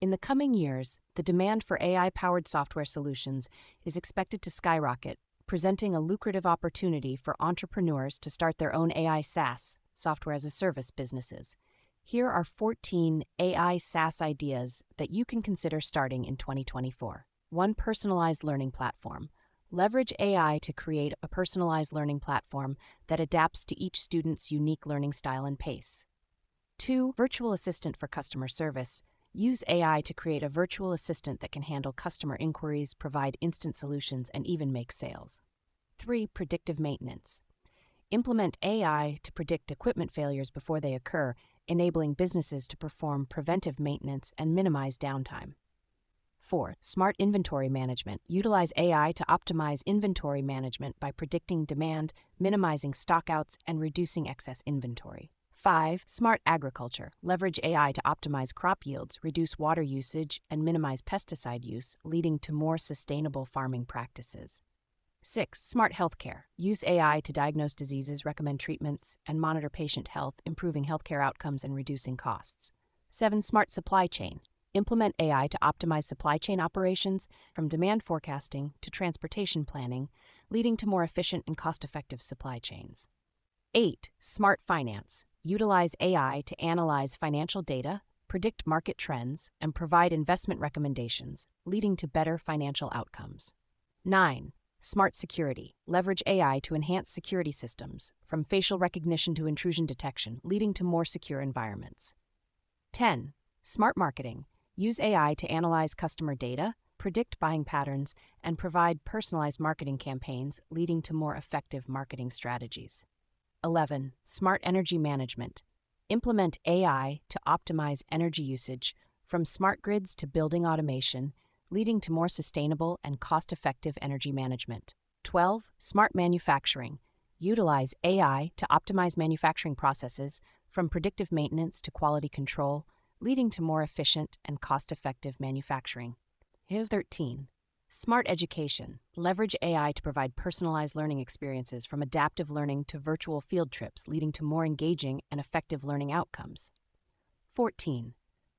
In the coming years, the demand for AI-powered software solutions is expected to skyrocket, presenting a lucrative opportunity for entrepreneurs to start their own AI SaaS, software as a service businesses. Here are 14 AI SaaS ideas that you can consider starting in 2024. 1. Personalized learning platform. Leverage AI to create a personalized learning platform that adapts to each student's unique learning style and pace. 2. Virtual assistant for customer service. Use AI to create a virtual assistant that can handle customer inquiries, provide instant solutions, and even make sales. 3. Predictive maintenance. Implement AI to predict equipment failures before they occur, enabling businesses to perform preventive maintenance and minimize downtime. 4. Smart inventory management. Utilize AI to optimize inventory management by predicting demand, minimizing stockouts, and reducing excess inventory. 5. Smart agriculture. Leverage AI to optimize crop yields, reduce water usage, and minimize pesticide use, leading to more sustainable farming practices. 6. Smart healthcare. Use AI to diagnose diseases, recommend treatments, and monitor patient health, improving healthcare outcomes and reducing costs. 7. Smart supply chain. Implement AI to optimize supply chain operations, from demand forecasting to transportation planning, leading to more efficient and cost-effective supply chains. 8. Smart finance. Utilize AI to analyze financial data, predict market trends, and provide investment recommendations, leading to better financial outcomes. 9. Smart security. Leverage AI to enhance security systems, from facial recognition to intrusion detection, leading to more secure environments. 10. Smart marketing. Use AI to analyze customer data, predict buying patterns, and provide personalized marketing campaigns, leading to more effective marketing strategies. 11. Smart energy management. Implement AI to optimize energy usage, from smart grids to building automation, leading to more sustainable and cost-effective energy management. 12. Smart manufacturing. Utilize AI to optimize manufacturing processes, from predictive maintenance to quality control, leading to more efficient and cost-effective manufacturing. 13. Smart education. Leverage AI to provide personalized learning experiences, from adaptive learning to virtual field trips, leading to more engaging and effective learning outcomes. 14.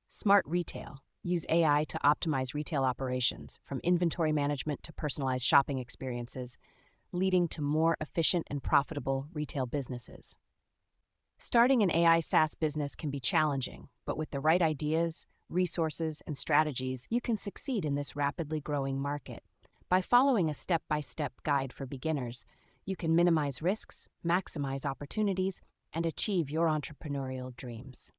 Smart retail. Use AI to optimize retail operations, from inventory management to personalized shopping experiences, leading to more efficient and profitable retail businesses. Starting an AI SaaS business can be challenging, but with the right ideas, resources, and strategies, you can succeed in this rapidly growing market. By following a step-by-step guide for beginners, you can minimize risks, maximize opportunities, and achieve your entrepreneurial dreams.